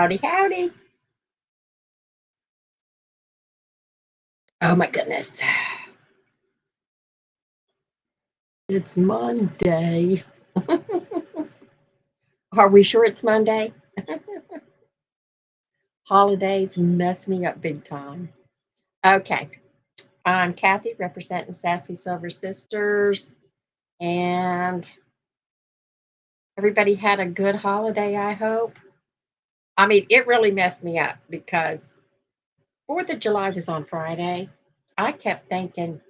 Howdy, howdy. Oh my goodness. It's Monday. Are we sure it's Monday? Holidays mess me up big time. Okay. I'm Cathy, representing Sassy Silver Sisters. And everybody had a good holiday, I hope. I mean, it really messed me up because 4th of July was on Friday. I kept thinking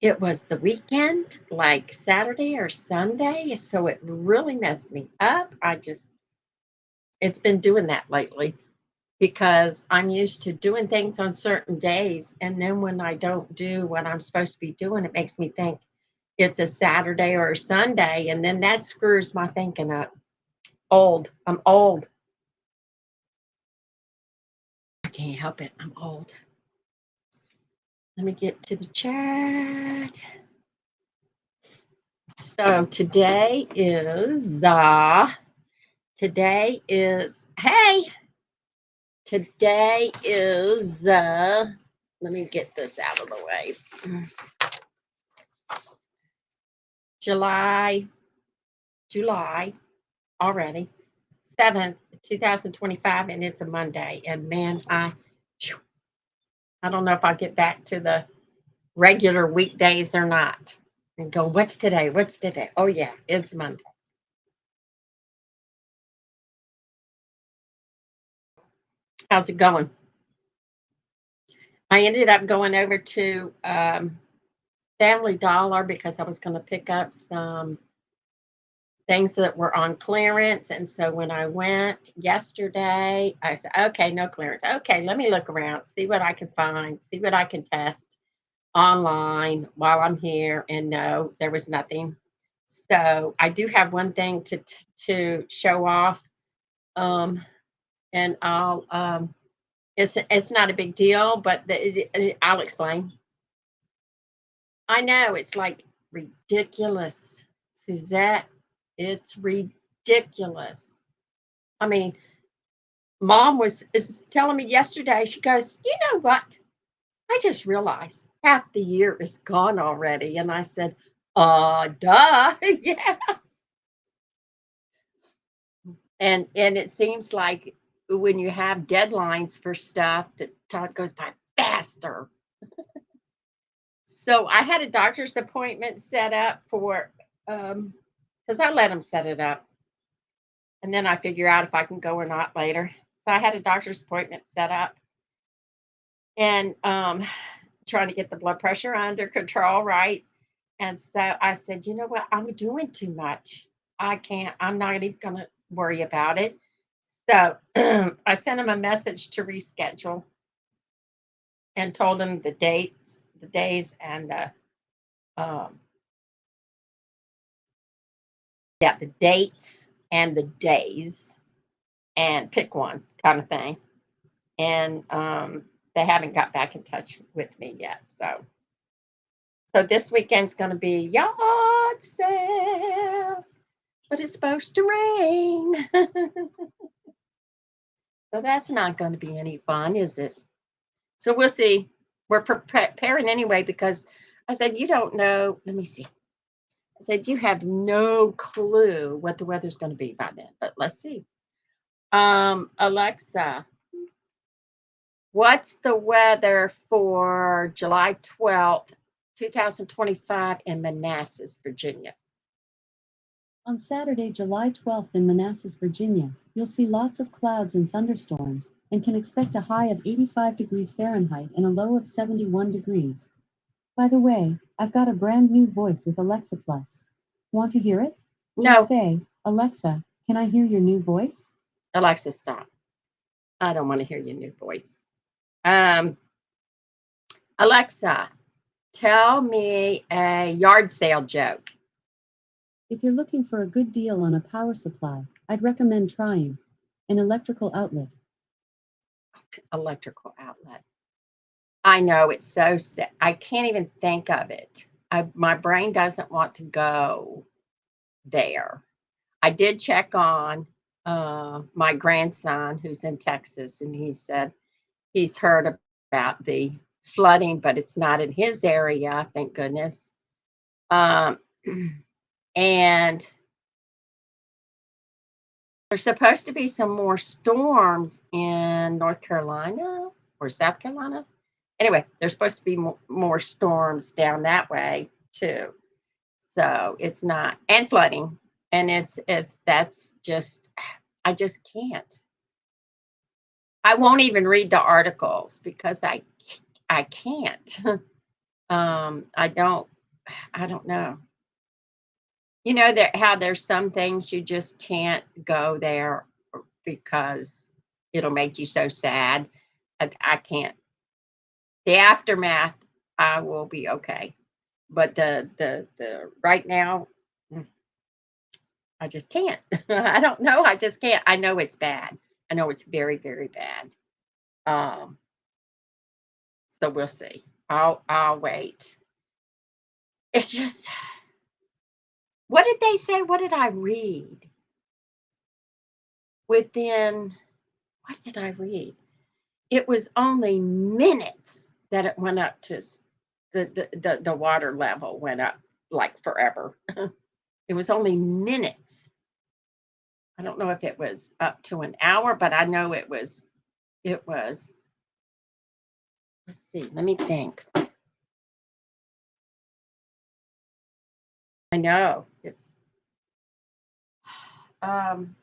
it was the weekend, like Saturday or Sunday. So it really messed me up. It's been doing that lately because I'm used to doing things on certain days. And then when I don't do what I'm supposed to be doing, it makes me think it's a Saturday or a Sunday. And then that screws my thinking up. Old. I'm old. I can't help it. I'm old. Let me get to the chat. So hey, today is let me get this out of the way. July already, 7th, 2025, and it's a Monday. And man, I don't know if I'll get back to the regular weekdays or not. And go, what's today? What's today? Oh yeah, it's Monday. How's it going? I ended up going over to Family Dollar because I was going to pick up some things that were on clearance. And so when I went yesterday, I said, okay, no clearance. Okay, let me look around, see what I can find, see what I can test online while I'm here. And no, there was nothing. So I do have one thing to show off. Um, and it's not a big deal, but I'll explain. I know it's like ridiculous, Suzette. It's ridiculous. I mean, mom is telling me yesterday, she goes, you know what? I just realized half the year is gone already. And I said, duh. Yeah. And it seems like when you have deadlines for stuff, that time goes by faster. So I had a doctor's appointment set up for because I let them set it up. And then I figure out if I can go or not later. So I had a doctor's appointment set up and trying to get the blood pressure under control, right? And so I said, you know what? I'm doing too much. I'm not even going to worry about it. So I sent him a message to reschedule and told him the days, and um, yeah, the dates and the days, and pick one kind of thing. And they haven't got back in touch with me yet. So this weekend's going to be yard sale, but it's supposed to rain. So that's not going to be any fun, is it? So we'll see. We're preparing anyway because I said, you don't know. Let me see. I said, you have no clue what the weather's going to be by then, but let's see. Alexa, what's the weather for July 12th, 2025 in Manassas, Virginia? On Saturday, July 12th in Manassas, Virginia, you'll see lots of clouds and thunderstorms, and can expect a high of 85 degrees Fahrenheit and a low of 71 degrees. By the way, I've got a brand new voice with Alexa Plus. Want to hear it? No. Just say, Alexa, can I hear your new voice? Alexa, stop. I don't want to hear your new voice. Alexa, tell me a yard sale joke. If you're looking for a good deal on a power supply, I'd recommend trying an electrical outlet. Electrical outlet. I know, it's so sick. I can't even think of it. My brain doesn't want to go there. I did check on my grandson who's in Texas, and he said he's heard about the flooding, but it's not in his area, thank goodness. Um, and there's supposed to be some more storms in North Carolina or South Carolina. Anyway, there's supposed to be more storms down that way too. So it's not, and flooding. And it's that's just, I just can't. I won't even read the articles because I can't. I don't know. You know that how there's some things you just can't go there because it'll make you so sad. I can't. The aftermath, I will be okay. But the right now, mm, I just can't. I don't know. I just can't. I know it's bad. I know it's very, very bad. Um, so we'll see. I'll wait. It's just what did they say? What did I read? Within what did I read? It was only minutes that it went up to the water level went up like forever. It was only minutes. I don't know if it was up to an hour, but I know it was let's see, let me think. I know it's um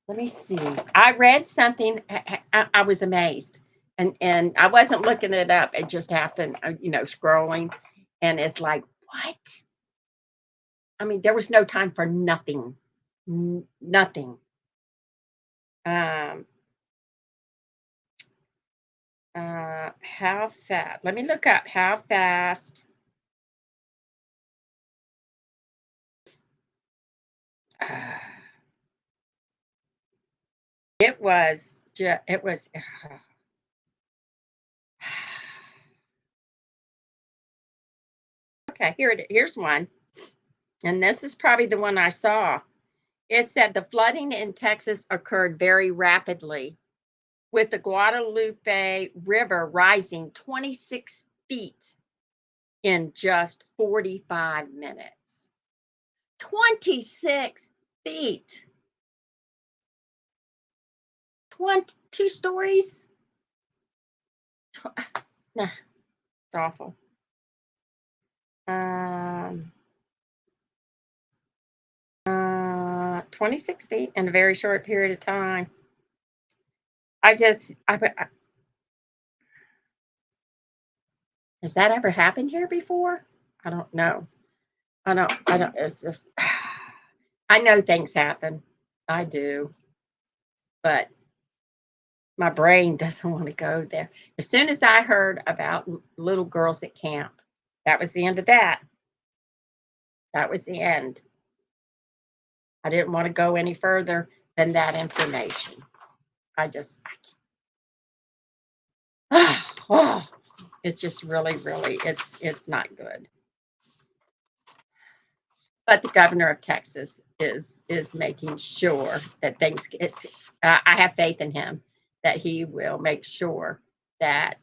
let me see. I read something. I was amazed, and I wasn't looking it up. It just happened, scrolling, and it's like, what? I mean, there was no time for nothing, nothing. Um, how fast? Let me look up how fast. It was. It was. Okay, here's one, and this is probably the one I saw. It said the flooding in Texas occurred very rapidly, with the Guadalupe River rising 26 feet in just 45 minutes. 26 feet. 2 stories. Nah, it's awful. 26 feet in a very short period of time. Has that ever happened here before? I don't know. I don't, it's just, I know things happen. I do, but my brain doesn't want to go there. As soon as I heard about little girls at camp, that was the end of that. That was the end. I didn't want to go any further than that information. I just, oh, it's just really, really, it's not good. But the governor of Texas is making sure that things get. I have faith in him that he will make sure that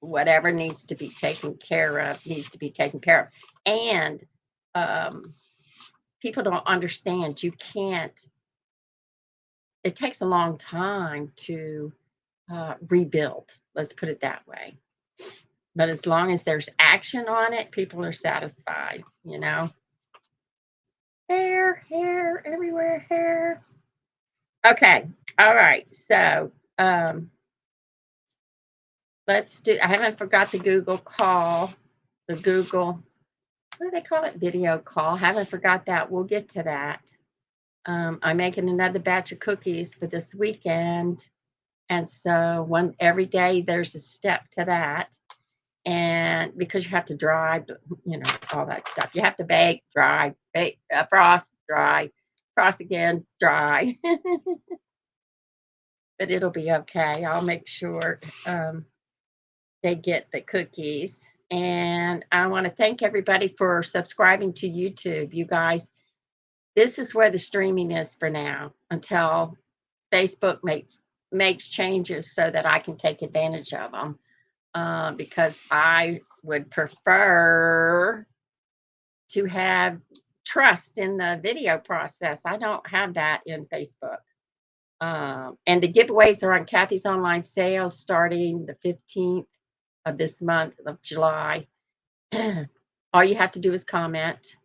whatever needs to be taken care of needs to be taken care of. And people don't understand. You can't. It takes a long time to rebuild. Let's put it that way. But as long as there's action on it, people are satisfied. Hair everywhere, hair. Okay. All right. So let's do, I haven't forgot the Google call, the Google, what do they call it? Video call. Haven't forgot that. We'll get to that. I'm making another batch of cookies for this weekend. And so every day there's a step to that. And because you have to dry, all that stuff. You have to bake, dry, bake, frost, dry, frost again, dry. But it'll be okay. I'll make sure they get the cookies. And I want to thank everybody for subscribing to YouTube. You guys this is where the streaming is for now until Facebook makes changes so that I can take advantage of them. Because I would prefer to have trust in the video process. I don't have that in Facebook. And the giveaways are on Cathy's online sales starting the 15th of this month of July. All you have to do is comment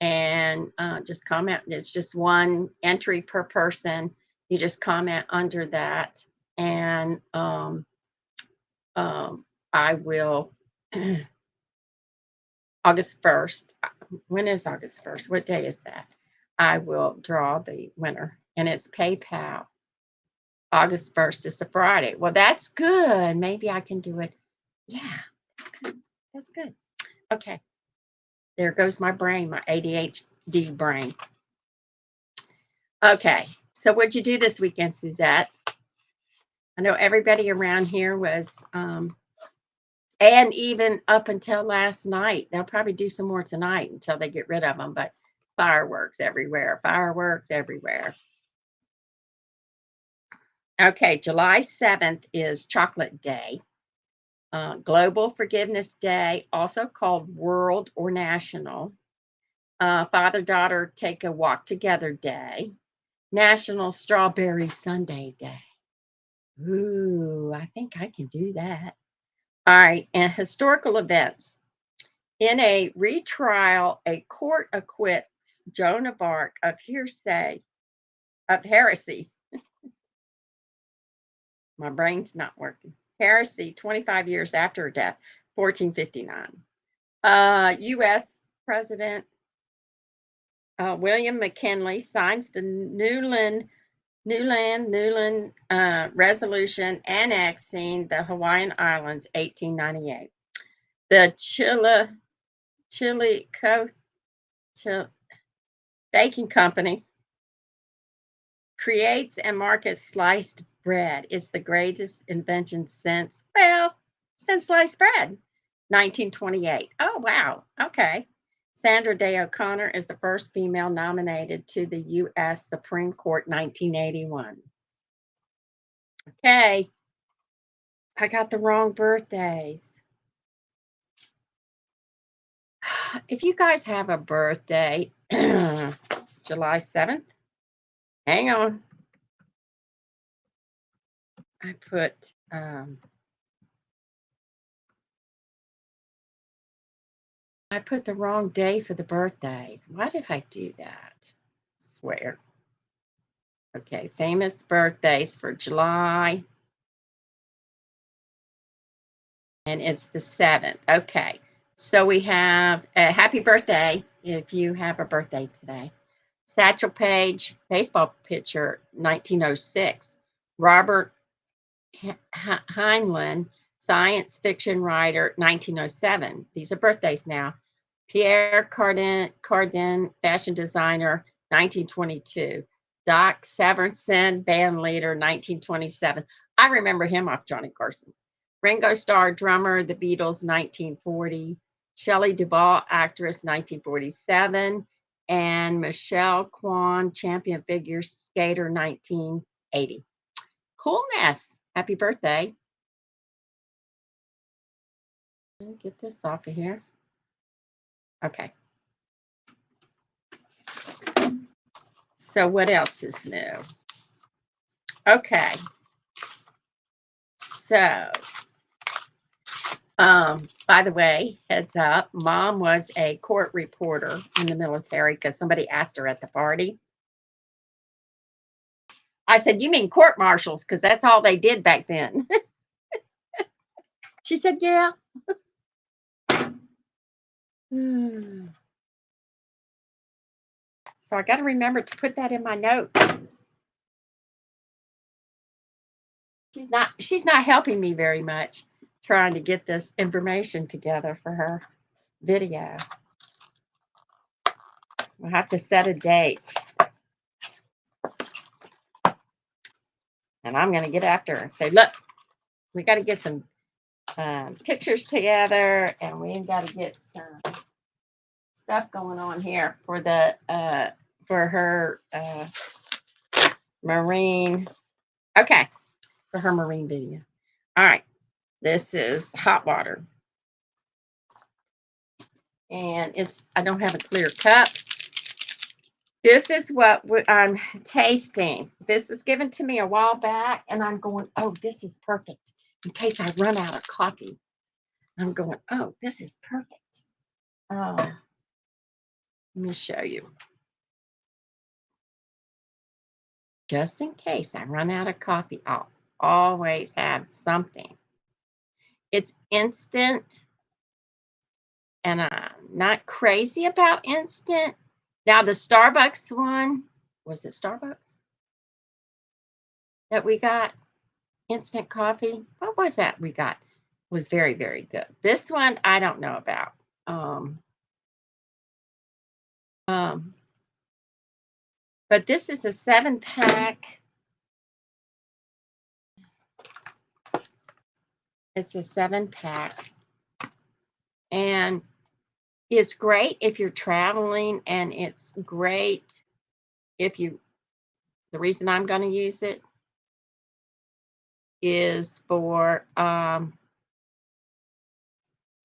and just comment. It's just one entry per person. You just comment under that, and I will August 1st. When is August 1st? What day is that? I will draw the winner, and it's PayPal. August 1st is a Friday. Well, that's good. Maybe I can do it. Yeah, that's good. That's good. Okay. There goes my brain, my ADHD brain. Okay. So what'd you do this weekend, Suzette? I know everybody around here was, and even up until last night, they'll probably do some more tonight until they get rid of them, but fireworks everywhere, fireworks everywhere. Okay, July 7th is Chocolate Day. Global Forgiveness Day, also called World or National. Father-Daughter Take a Walk Together Day. National Strawberry Sundae Day. Ooh, I think I can do that. All right, and historical events. In a retrial, a court acquits Joan of Arc of heresy. My brain's not working. Heresy 25 years after her death, 1459. U.S. President William McKinley signs the Newland Resolution annexing the Hawaiian Islands, 1898. The Chili Baking Company creates and markets sliced bread. It's the greatest invention since sliced bread, 1928. Oh, wow. Okay. Sandra Day O'Connor is the first female nominated to the U.S. Supreme Court, 1981. Okay. I got the wrong birthdays. If you guys have a birthday, July 7th, hang on. I put the wrong day for the birthdays. Why did I do that? I swear. Okay, famous birthdays for July. And it's the 7th. Okay. So we have a happy birthday if you have a birthday today. Satchel Paige, baseball pitcher, 1906. Robert Heinlein, science fiction writer, 1907. These are birthdays now. Pierre Cardin, fashion designer, 1922. Doc Severinsen, band leader, 1927. I remember him off Johnny Carson. Ringo Starr, drummer, The Beatles, 1940. Shelley Duvall, actress, 1947. And Michelle Kwan, champion figure skater, 1980. Coolness. Happy birthday. Get this off of here. Okay. So what else is new? Okay. So, by the way, heads up, Mom was a court reporter in the military because somebody asked her at the party. I said, you mean court martials, because that's all they did back then. She said, yeah. So I got to remember to put that in my notes. She's not helping me very much trying to get this information together for her video. We'll have to set a date. And I'm going to get after her and say, look, we got to get some pictures together, and we got to get some stuff going on here for for her marine. Okay, for her marine video. All right, this is hot water. And I don't have a clear cup. This is what I'm tasting. This was given to me a while back, and I'm going, oh, this is perfect. In case I run out of coffee, I'm going, oh, this is perfect. Let me show you. Just in case I run out of coffee, I'll always have something. It's instant, and I'm not crazy about instant. Now, the Starbucks one, was it Starbucks that we got? Instant coffee. What was that we got? It was very, very good. This one, I don't know about. But this is a 7-pack. It's a 7-pack. And it's great if you're traveling, and it's great if the reason I'm going to use it is for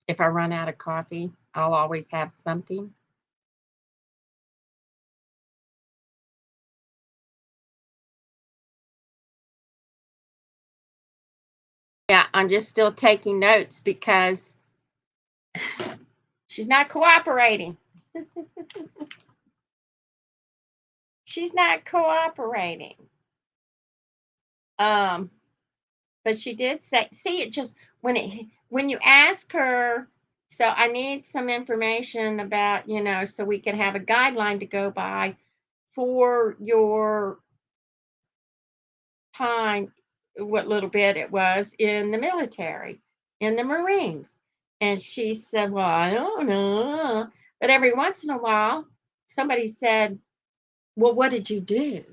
if I run out of coffee, I'll always have something. Yeah, I'm just still taking notes because she's not cooperating. She's not cooperating. But she did say, see, it just when you ask her, so I need some information about, so we can have a guideline to go by for your time, what little bit it was in the military, in the Marines. And she said, well, I don't know. But every once in a while, somebody said, well, what did you do?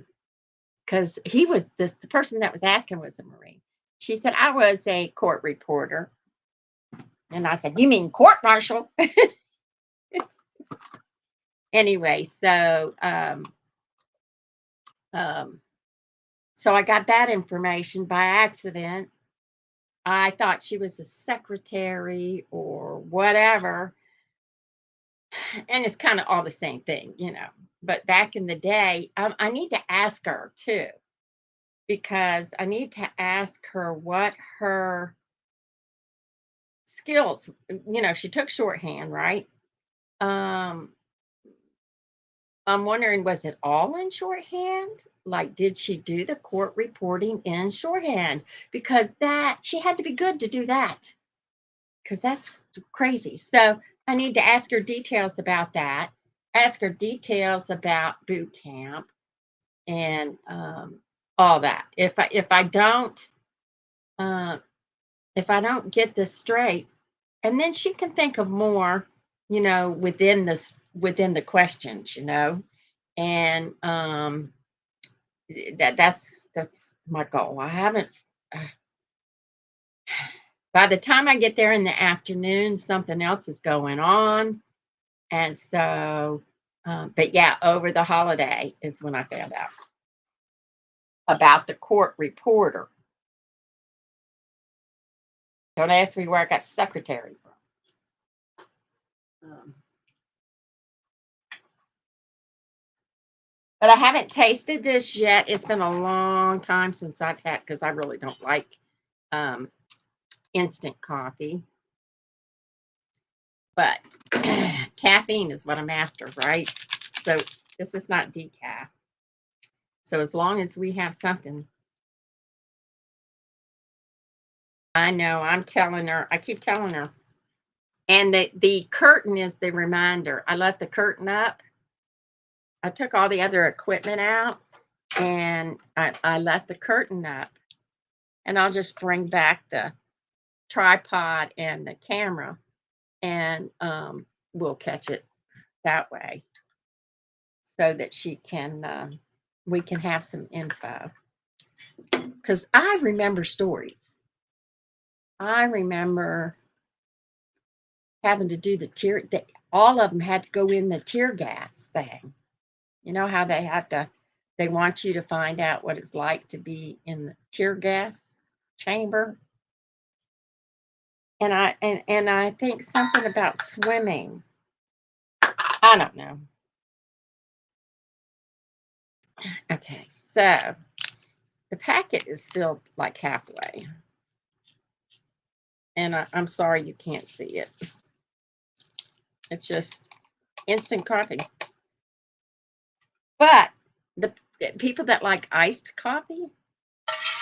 Because he was the person that was asking was a Marine. She said, I was a court reporter. And I said, you mean court martial? Anyway, so so I got that information by accident. I thought she was a secretary or whatever. And it's kind of all the same thing, But back in the day, I need to ask her too, because I need to ask her what her skills, she took shorthand, right? I'm wondering, was it all in shorthand? Like, did she do the court reporting in shorthand? Because she had to be good to do that, because that's crazy. So I need to ask her details about that, ask her details about boot camp and all that. If I don't get this straight, and then she can think of more, within the questions, and that's my goal. I haven't. By the time I get there in the afternoon, something else is going on, and so. But yeah, over the holiday is when I found out about the court reporter. Don't ask me where I got secretary from. But I haven't tasted this yet. It's been a long time since I've had, because I really don't like instant coffee. But caffeine is what I'm after, right? So this is not decaf. So as long as we have something. I know, I'm telling her. I keep telling her. And the curtain is the reminder. I left the curtain up. I took all the other equipment out, and I left the curtain up. And I'll just bring back the tripod and the camera, and we'll catch it that way, so that we can have some info. Because I remember stories. I remember having to do all of them had to go in the tear gas thing. You know how they want you to find out what it's like to be in the tear gas chamber? And I think something about swimming. I don't know. Okay, so the packet is filled like halfway. And I'm sorry you can't see it. It's just instant coffee. But the people that like iced coffee,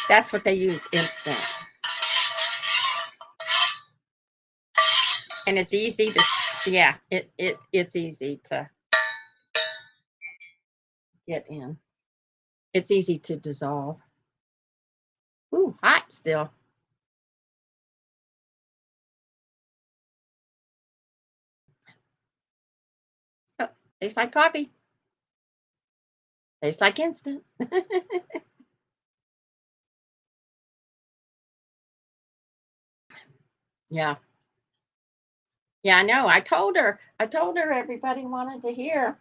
that's what they use, instant. And it's easy to, yeah, it's easy to get in. It's easy to dissolve. Ooh, hot still. Oh, tastes like coffee. Tastes like instant. Yeah. Yeah, I know. I told her everybody wanted to hear.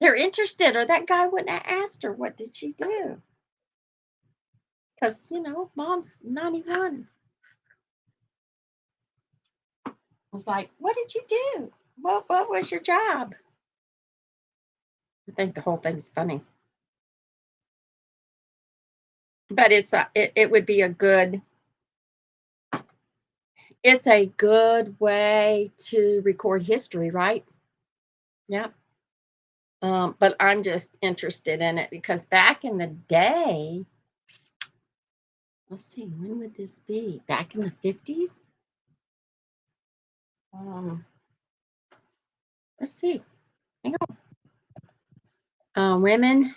They're interested, or that guy wouldn't have asked her, what did she do? Because, mom's 91. I was like, what did you do? What was your job? I think the whole thing's funny. But it would be it's a good way to record history, right? Yeah. But I'm just interested in it because back in the day, let's see, when would this be? Back in the 50s? Let's see. Hang on. Women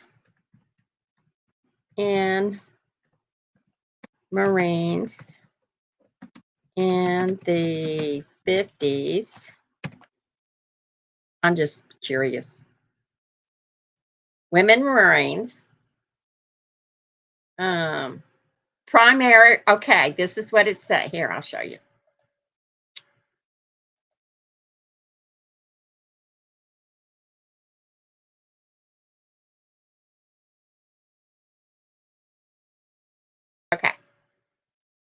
in Marines in the 50s. I'm just curious. Women Marines. Primary. Okay, this is what it said. Here, I'll show you. Okay.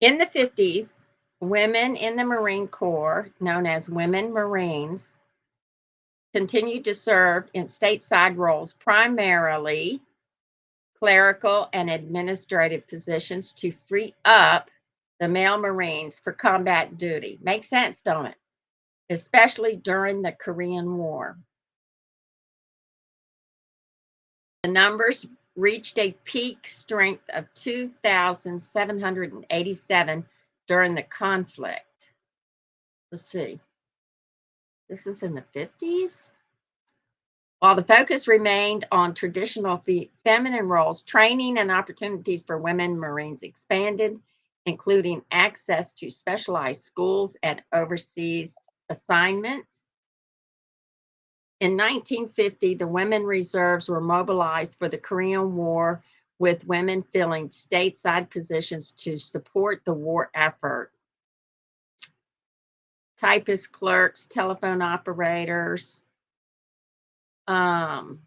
In the 50s, women in the Marine Corps, known as Women Marines, continued to serve in stateside roles, primarily clerical and administrative positions, to free up the male Marines for combat duty. Makes sense, don't it? Especially during the Korean War. The numbers reached a peak strength of 2,787 during the conflict. Let's see. This is in the 50s. While the focus remained on traditional feminine roles, training and opportunities for women Marines expanded, including access to specialized schools and overseas assignments. In 1950, the women reserves were mobilized for the Korean War, with women filling stateside positions to support the war effort. Typist clerks, telephone operators, Paris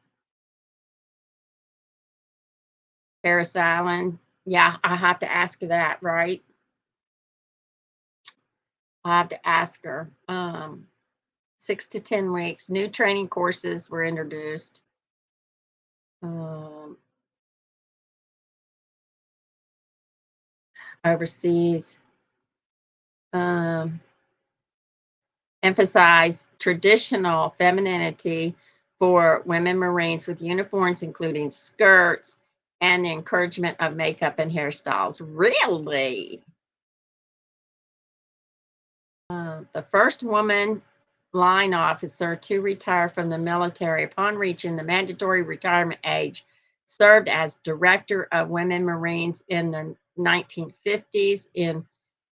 Island. Yeah, I have to ask her that, right? I have to ask her. 6 to 10 weeks. New training courses were introduced. Overseas. Emphasize traditional femininity for women Marines with uniforms, including skirts, and the encouragement of makeup and hairstyles. Really? The first woman line officer to retire from the military upon reaching the mandatory retirement age served as director of Women Marines in the 1950s. In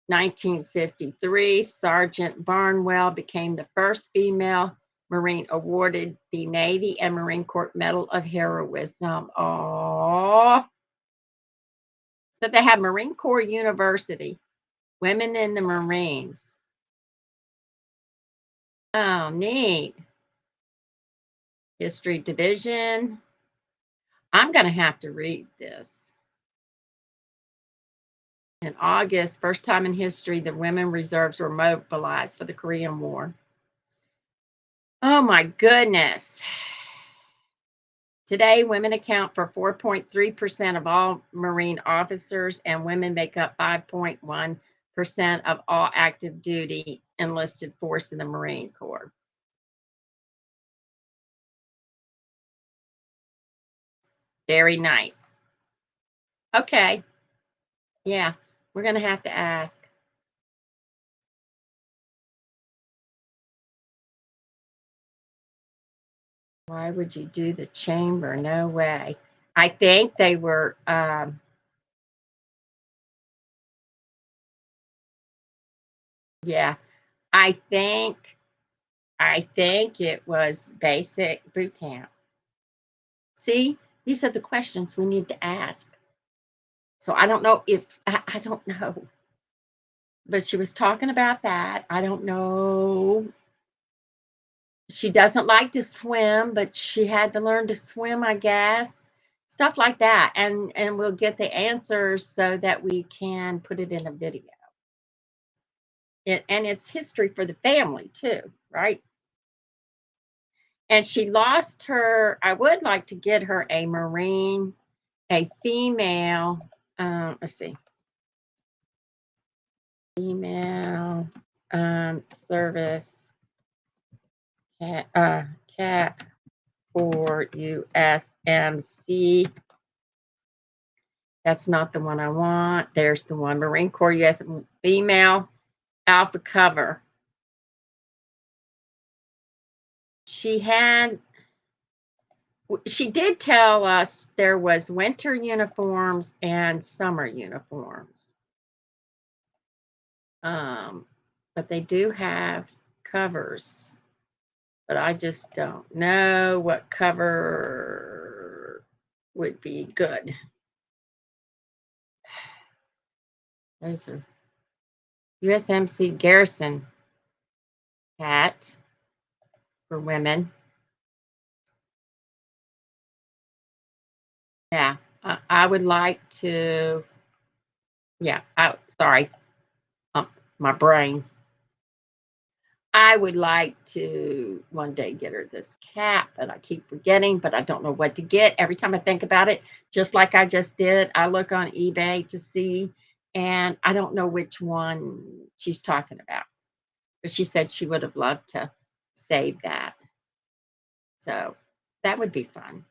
1953, Sergeant Barnwell became the first female Marine awarded the Navy and Marine Corps Medal of Heroism. Oh, so they have Marine Corps University, Women in the Marines. Oh, neat. History division. I'm going to have to read this. In August, first time in history, the women reserves were mobilized for the Korean War. Oh my goodness. Today, women account for 4.3% of all Marine officers, and women make up 5.1% of all active duty enlisted force in the Marine Corps. Very nice. Okay. Yeah, we're going to have to ask. Why would you do the chamber? No way. I think they were, yeah, I think it was basic boot camp. See, these are the questions we need to ask. So I don't know if, I don't know, but she was talking about that. I don't know. She doesn't like to swim, but she had to learn to swim, I guess. Stuff like that. And we'll get the answers so that we can put it in a video. And it's history for the family too, right? And she lost her, I would like to get her a Marine, a female, let's see, female service cat for USMC. That's not the one I want. There's the one, Marine Corps US female alpha cover. She did tell us there was winter uniforms and summer uniforms. But they do have covers. But I just don't know what cover would be good. Those are USMC Garrison hat for women. Yeah, I would like to. Yeah, sorry, my brain. I would like to one day get her this cap, but I keep forgetting, but I don't know what to get. Every time I think about it, just like I just did, I look on eBay to see, and I don't know which one she's talking about. But she said she would have loved to save that. So that would be fun.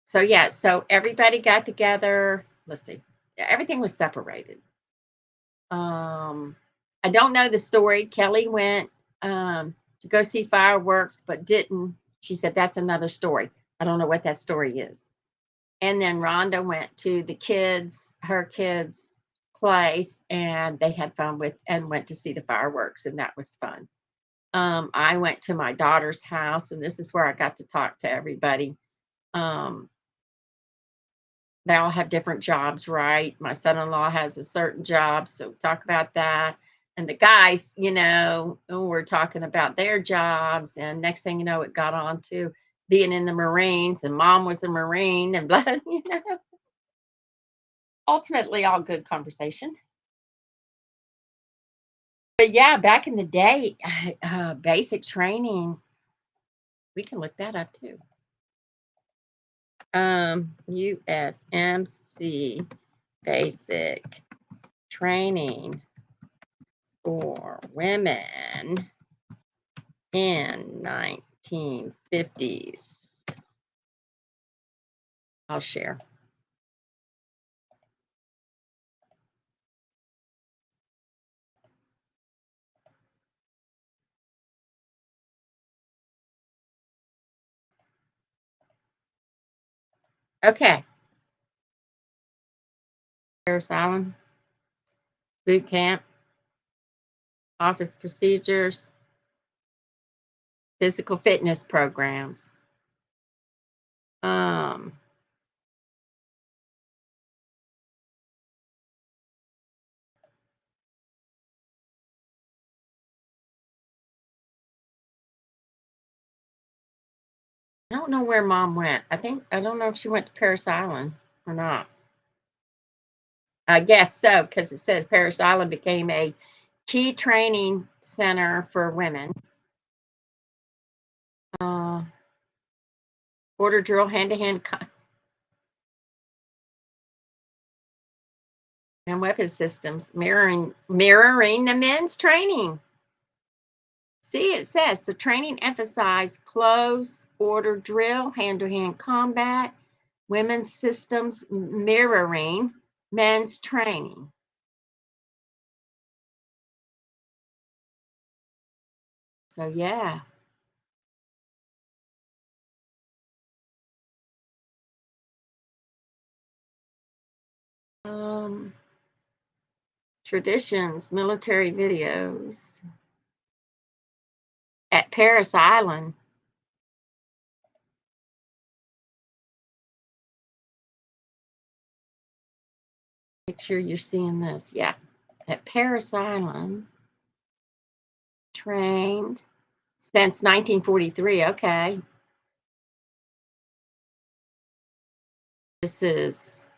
So yeah, so everybody got together. Let's see. Everything was separated. I don't know the story. Kelly went to go see fireworks, but didn't. She said that's another story. I don't know what that story is. And then Rhonda went to her kids' place, and they had fun and went to see the fireworks, and that was fun. I went to my daughter's house, and this is where I got to talk to everybody. They all have different jobs, right? My son-in-law has a certain job, so talk about that. And the guys, we're talking about their jobs. And next thing you know, it got on to being in the Marines, and mom was a Marine, and blah, Ultimately, all good conversation. But yeah, back in the day, basic training, we can look that up too. USMC basic training for women in 1950s. I'll share. Okay. Harris Island, boot camp, office procedures, physical fitness programs. I don't know where Mom went. I don't know if she went to Paris Island or not. I guess so, because it says Paris Island became a key training center for women. Border drill, hand-to-hand and weapon systems, mirroring the men's training. See, it says the training emphasized close order drill, hand-to-hand combat, women's systems mirroring men's training. So yeah. Traditions, military videos at Paris Island. Make sure you're seeing this. Yeah. At Paris Island. Trained since 1943. Okay. This is,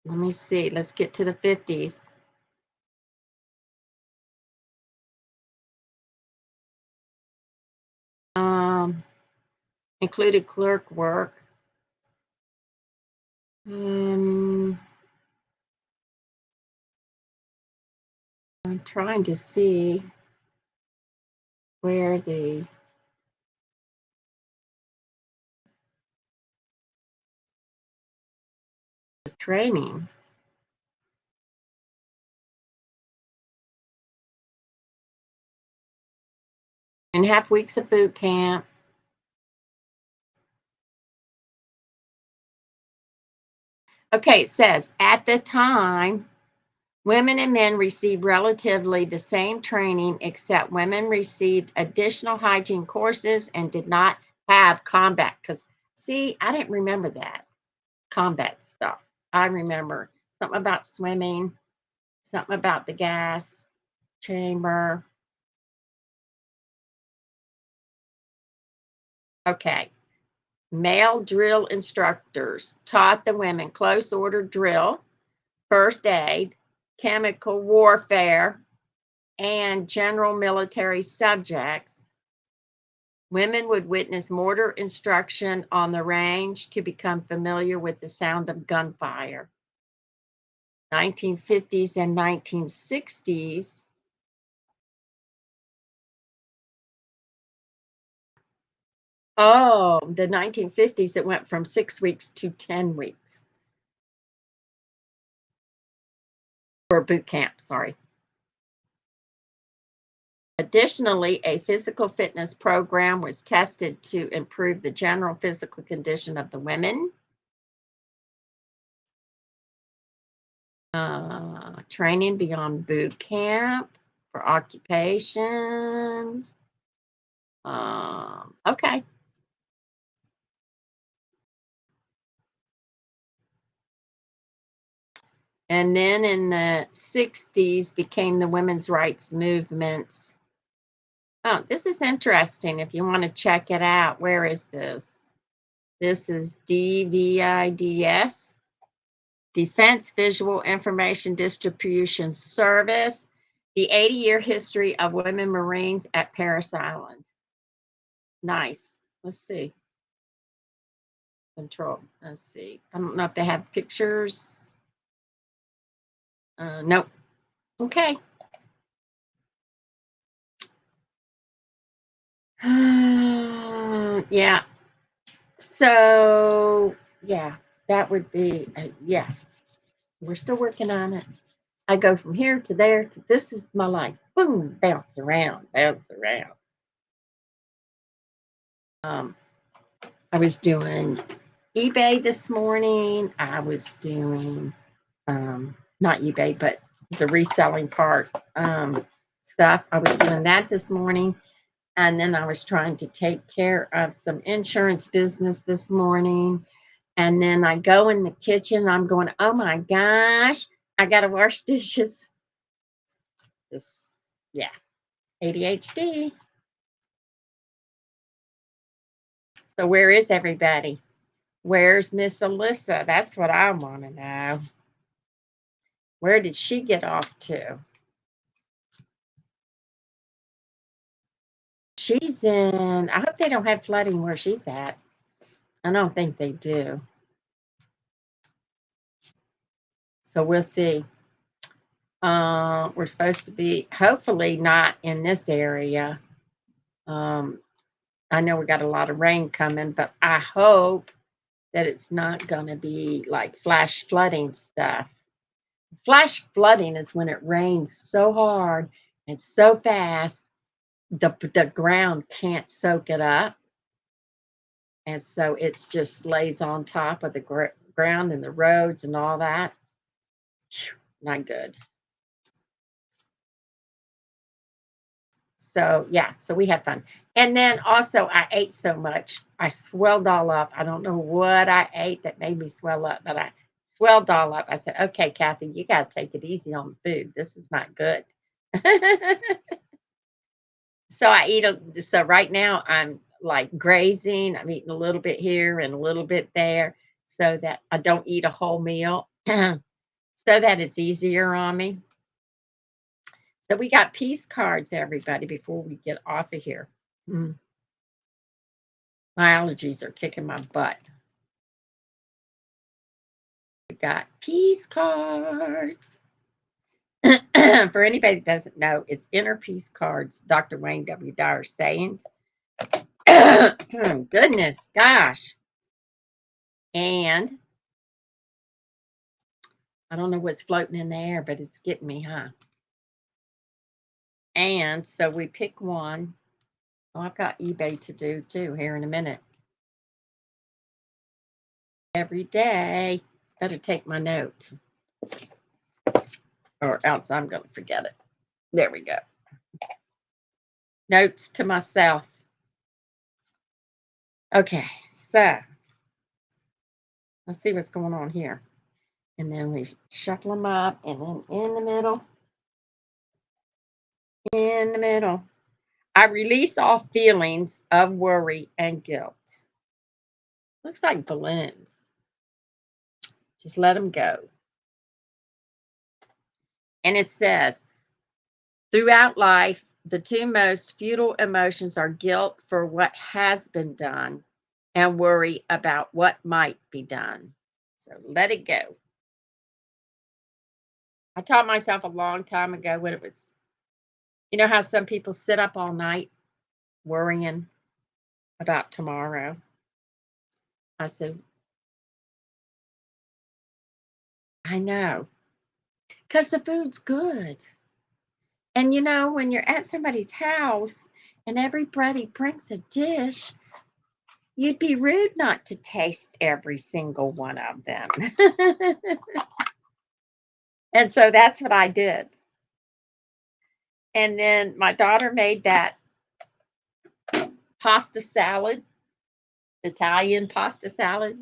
let me see. Let's get to the 50s. Included clerk work. I'm trying to see where the training. And half weeks of boot camp. Okay, it says at the time, women and men received relatively the same training, except women received additional hygiene courses and did not have combat. Because, see, I didn't remember that combat stuff. I remember something about swimming, something about the gas chamber. Okay. Male drill instructors taught the women close order drill, first aid, chemical warfare, and general military subjects. Women would witness mortar instruction on the range to become familiar with the sound of gunfire. 1950s and 1960s. Oh, the 1950s, it went from 6 weeks to 10 weeks. For boot camp, sorry. Additionally, a physical fitness program was tested to improve the general physical condition of the women. Training beyond boot camp for occupations. Okay. And then in the 60s became the women's rights movements. Oh, this is interesting if you want to check it out. Where is this? This is DVIDS, Defense Visual Information Distribution Service, the 80-year history of women Marines at Paris Island. Nice. Let's see. Control. Let's see. I don't know if they have pictures. Nope. Okay. Yeah. So, yeah, that would be, yeah. We're still working on it. I go from here to there to this is my life. Boom, bounce around, bounce around. I was doing eBay this morning. I was doing not eBay, but the reselling part stuff. I was doing that this morning. And then I was trying to take care of some insurance business this morning. And then I go in the kitchen. I'm going, oh my gosh, I got to wash dishes. This, yeah, ADHD. So where is everybody? Where's Miss Alyssa? That's what I want to know. Where did she get off to? She's in, I hope they don't have flooding where she's at. I don't think they do. So we'll see. We're supposed to be hopefully not in this area. Um, I know we got a lot of rain coming, but I hope that it's not going to be like flash flooding stuff. Flash flooding is when it rains so hard and so fast, the ground can't soak it up. And so it's just lays on top of the ground and the roads and all that. Whew, not good. So yeah, so we had fun. And then also I ate so much, I swelled all up. I don't know what I ate that made me swell up, but I swelled all up. I said, okay, Cathy, you got to take it easy on the food. This is not good. So I eat so right now I'm like grazing. I'm eating a little bit here and a little bit there so that I don't eat a whole meal so that it's easier on me. So we got peace cards, everybody, before we get off of here. Mm. My allergies are kicking my butt. We got peace cards. For anybody that doesn't know, it's inner peace cards, Dr. Wayne W. Dyer sayings. Goodness, gosh. And I don't know what's floating in the air, but it's getting me, huh? And so we pick one. Oh, I've got eBay to do too here in a minute. Every day. Better take my note, or else I'm going to forget it. There we go. Notes to myself. Okay, so let's see what's going on here. And then we shuffle them up, and then in the middle, I release all feelings of worry and guilt. Looks like balloons. Just let them go. And it says, throughout life, the two most futile emotions are guilt for what has been done and worry about what might be done. So let it go. I taught myself a long time ago when it was, you know how some people sit up all night worrying about tomorrow? I said, I know, because the food's good. And you know, when you're at somebody's house and everybody brings a dish, you'd be rude not to taste every single one of them. And so that's what I did. And then my daughter made that pasta salad, Italian pasta salad.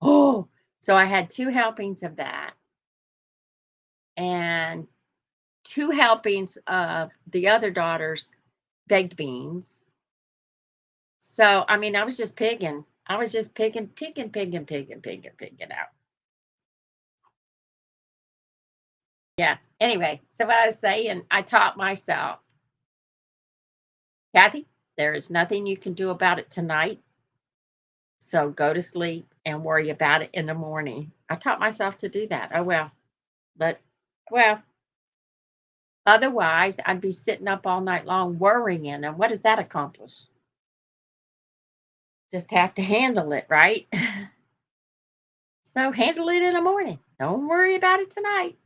Oh, so I had 2 helpings of that and 2 helpings of the other daughter's baked beans. So, I mean, I was just pigging. I was just pigging out. Yeah. Anyway, so what I was saying, I taught myself, Cathy, there is nothing you can do about it tonight. So go to sleep and worry about it in the morning. I taught myself to do that. Oh, well. But, well, otherwise, I'd be sitting up all night long worrying. And what does that accomplish? Just have to handle it, right? So handle it in the morning. Don't worry about it tonight.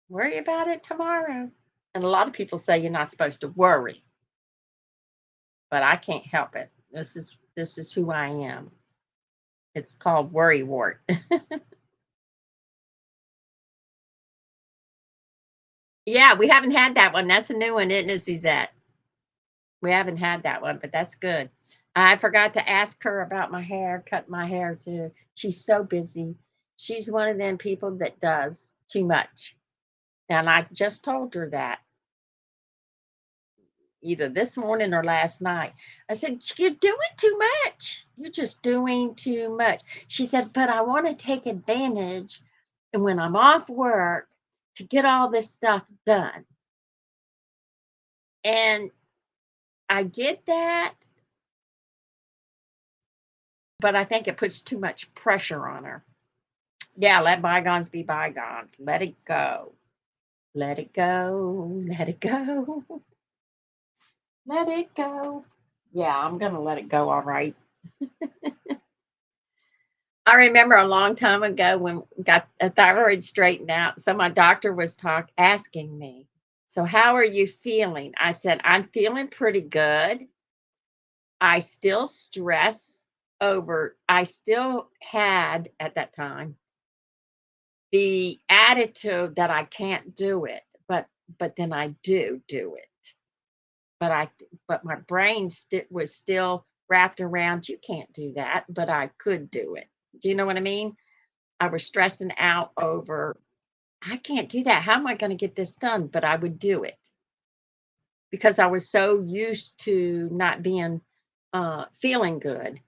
Worry about it tomorrow. And a lot of people say you're not supposed to worry, but I can't help it. This is who I am. It's called worry wart. Yeah, we haven't had that one. That's a new one, isn't it, Suzette? We haven't had that one, but that's good. I forgot to ask her about my hair, cut my hair too. She's so busy. She's one of them people that does too much. And I just told her that. either this morning or last night. I said, "You're doing too much. You're just doing too much." She said, "But I want to take advantage and when I'm off work to get all this stuff done." And I get that, but I think it puts too much pressure on her. Yeah, let bygones be bygones. Let it go. Let it go. Let it go. Let it go. Yeah, I'm going to let it go, all right. I remember a long time ago when got a thyroid straightened out. So my doctor was asking me, "So how are you feeling?" I said, "I'm feeling pretty good. I still stress over." I still had at that time the attitude that I can't do it, but then I do it. But but my brain was still wrapped around, you can't do that, but I could do it. Do you know what I mean? I was stressing out over, I can't do that. How am I going to get this done? But I would do it because I was so used to not being feeling good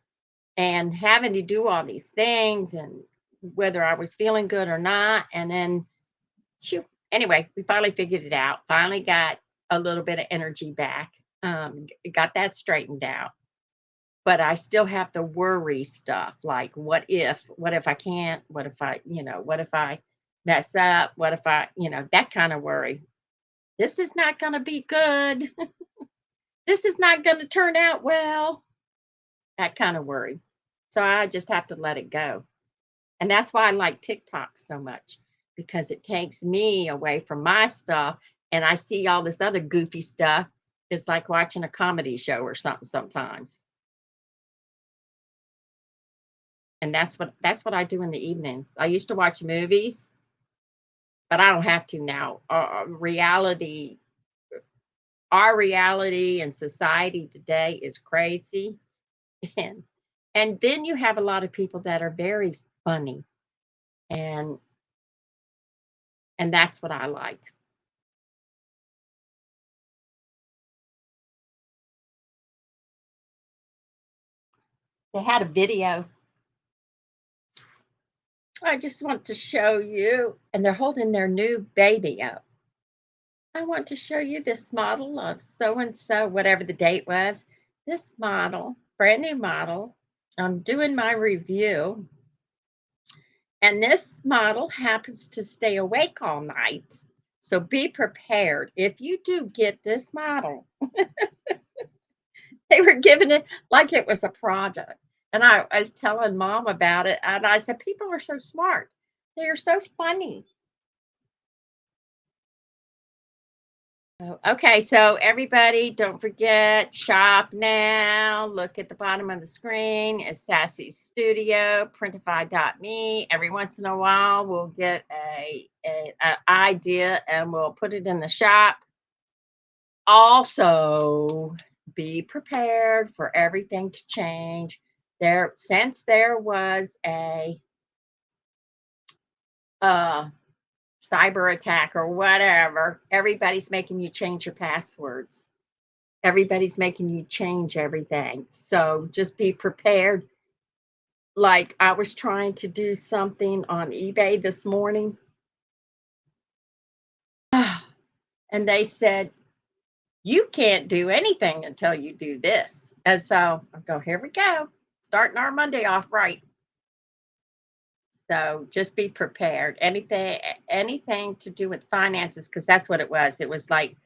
and having to do all these things and whether I was feeling good or not. And then, shoot, anyway, we finally figured it out. Finally got a little bit of energy back. Got that straightened out. But I still have the worry stuff like what if I can't? What if what if I mess up? What if that kind of worry. This is not going to be good. This is not going to turn out well. That kind of worry. So I just have to let it go. And that's why I like TikTok so much because it takes me away from my stuff and I see all this other goofy stuff. It's like watching a comedy show or something sometimes. And that's what I do in the evenings. I used to watch movies, but I don't have to now. Our reality and society today is crazy, and and then you have a lot of people that are very funny, and and that's what I like. They had a video. I just want to show you, and they're holding their new baby up. I want to show you this model of so and so, whatever the date was. This model, brand new model. I'm doing my review, and this model happens to stay awake all night. So be prepared. If you do get this model, they were giving it like it was a product. And I was telling mom about it, and I said, people are so smart. They are so funny. Oh, okay, so everybody, don't forget, shop now. Look at the bottom of the screen. It's Sassy Studio, printify.me. Every once in a while, we'll get a idea and we'll put it in the shop. Also, be prepared for everything to change. Since there was a uh, cyber attack or whatever, everybody's making you change your passwords. Everybody's making you change everything. So just be prepared. Like I was trying to do something on eBay this morning, and they said, you can't do anything until you do this. And so I go, here we go, starting our Monday off right. So just be prepared. Anything to do with finances, because that's what it was. It was like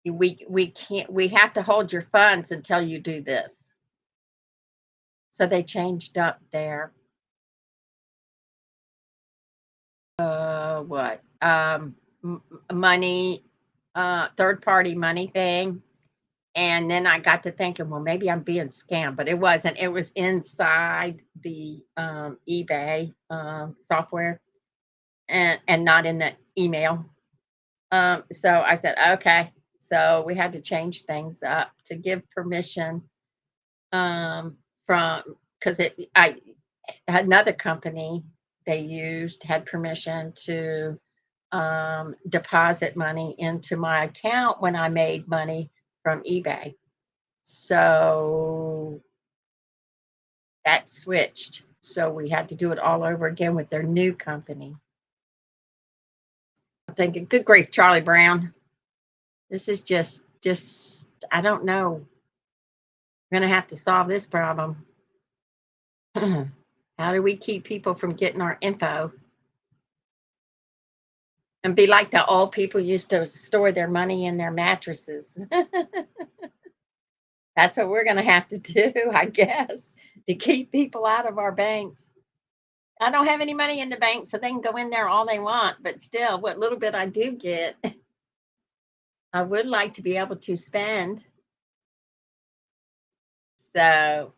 we have to hold your funds until you do this. So they changed up their what money, third party money thing. And then I got to thinking, well, maybe I'm being scammed, but it wasn't. It was inside the eBay software and not in the email. So I said, okay. So we had to change things up to give permission from because I another company they used had permission to deposit money into my account when I made money from eBay. So that switched. So we had to do it all over again with their new company. I'm thinking, good grief, Charlie Brown. This is just I don't know. We're going to have to solve this problem. How do we keep people from getting our info? And be like the old people used to store their money in their mattresses. That's what we're going to have to do, I guess, to keep people out of our banks. I don't have any money in the bank, so they can go in there all they want. But still, what little bit I do get, I would like to be able to spend. So,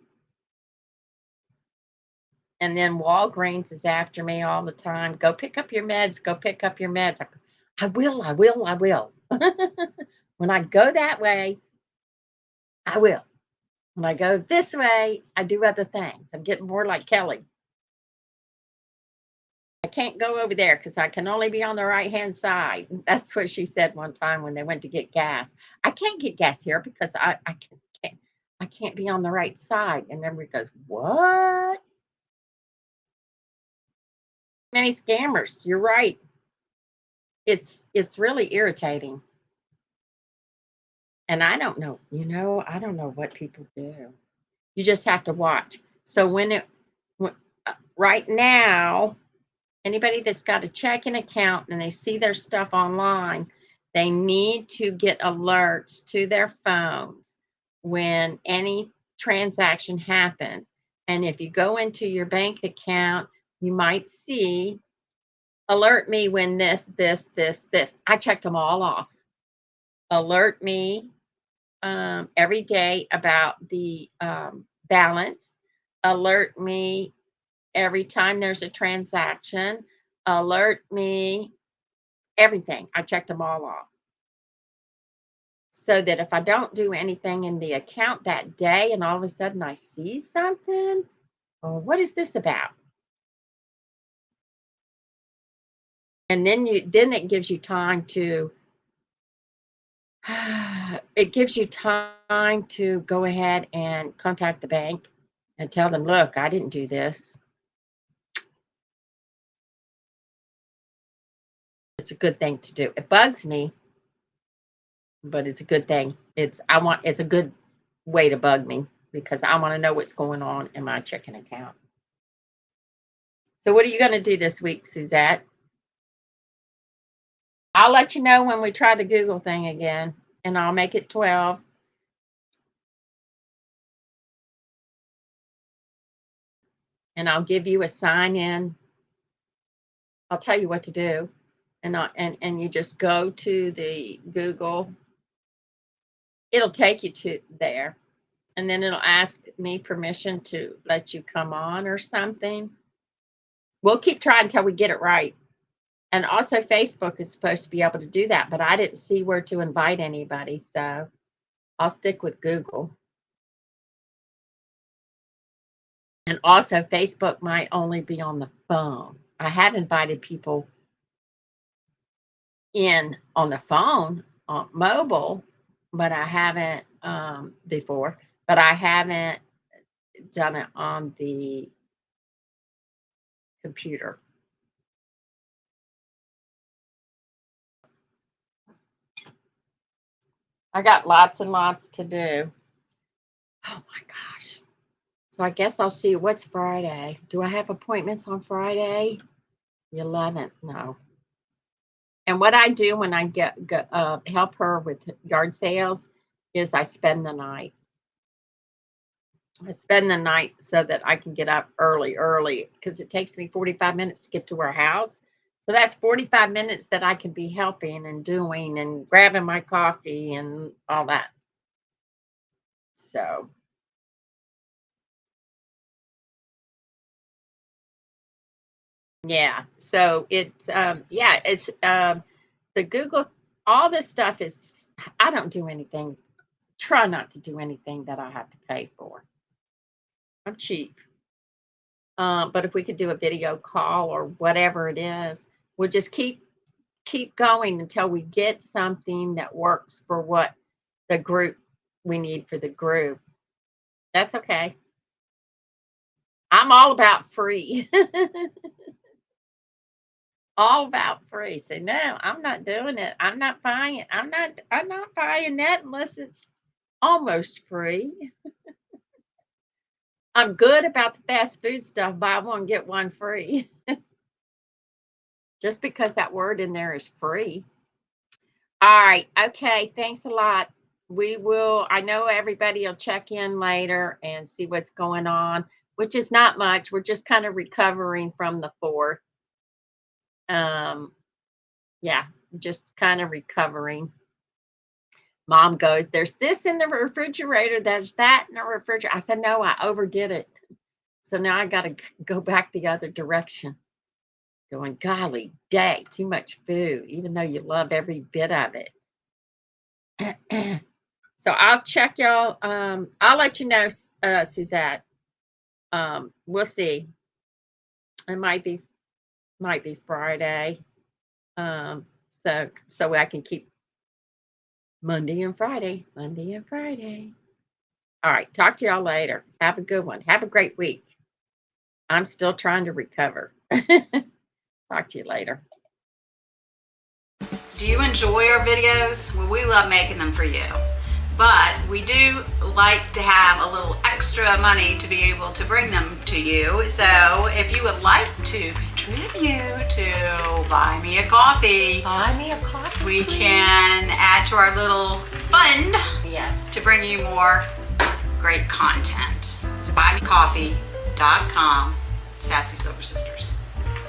and then Walgreens is after me all the time. Go pick up your meds. Go pick up your meds. I will. When I go that way, I will. When I go this way, I do other things. I'm getting more like Kelly. I can't go over there because I can only be on the right-hand side. That's what she said one time when they went to get gas. I can't get gas here because I can't be on the right side. And everybody goes, what? Many scammers. You're right. It's really irritating. And I don't know, I don't know what people do. You just have to watch. So right now, anybody that's got a checking account and they see their stuff online, they need to get alerts to their phones when any transaction happens. And if you go into your bank account, you might see, alert me when this. I checked them all off. Alert me every day about the balance. Alert me every time there's a transaction. Alert me everything. I checked them all off. So that if I don't do anything in the account that day and all of a sudden I see something, oh, what is this about? And then it gives you time to go ahead and contact the bank and tell them, look, I didn't do this. It's a good thing to do. It bugs me, but it's a good thing. It's a good way to bug me because I want to know what's going on in my checking account. So what are you going to do this week, Suzette? I'll let you know when we try the Google thing again, and I'll make it 12. And I'll give you a sign in. I'll tell you what to do. And you just go to the Google. It'll take you to there. And then it'll ask me permission to let you come on or something. We'll keep trying until we get it right. And also Facebook is supposed to be able to do that, but I didn't see where to invite anybody. So I'll stick with Google. And also Facebook might only be on the phone. I have invited people in on the phone, on mobile, but I haven't before, but I haven't done it on the computer. I got lots and lots to do. Oh my gosh. So I guess I'll see what's Friday. Do I have appointments on Friday? The 11th? No. And what I do when I help her with yard sales is I spend the night. I spend the night so that I can get up early because it takes me 45 minutes to get to her house. So that's 45 minutes that I can be helping and doing and grabbing my coffee and all that. So yeah. So it's the Google, all this stuff is, I don't do anything, try not to do anything that I have to pay for. I'm cheap. But if we could do a video call or whatever it is, we'll just keep going until we get something that works for what the group we need for the group. That's okay. I'm all about free. All about free. So no, I'm not doing it. I'm not buying it. I'm not buying that unless it's almost free. I'm good about the fast food stuff, buy one, get one free. Just because that word in there is free. All right. Okay. Thanks a lot. I know everybody will check in later and see what's going on, which is not much. We're just kind of recovering from the 4th. Yeah, just kind of recovering. Mom goes, there's this in the refrigerator, there's that in the refrigerator. I said, no, I overdid it. So now I got to go back the other direction. Going, golly day, too much food, even though you love every bit of it. So I'll check y'all. I'll let you know, Suzette. We'll see. It might be Friday. So I can keep Monday and Friday. All right. Talk to y'all later. Have a good one. Have a great week. I'm still trying to recover. Talk to you later. Do you enjoy our videos? Well, we love making them for you. But we do like to have a little extra money to be able to bring them to you. So if you would like to contribute to Buy Me a Coffee, we can add to our little fund to bring you more great content. So buymecoffee.com, Sassy Silver Sisters.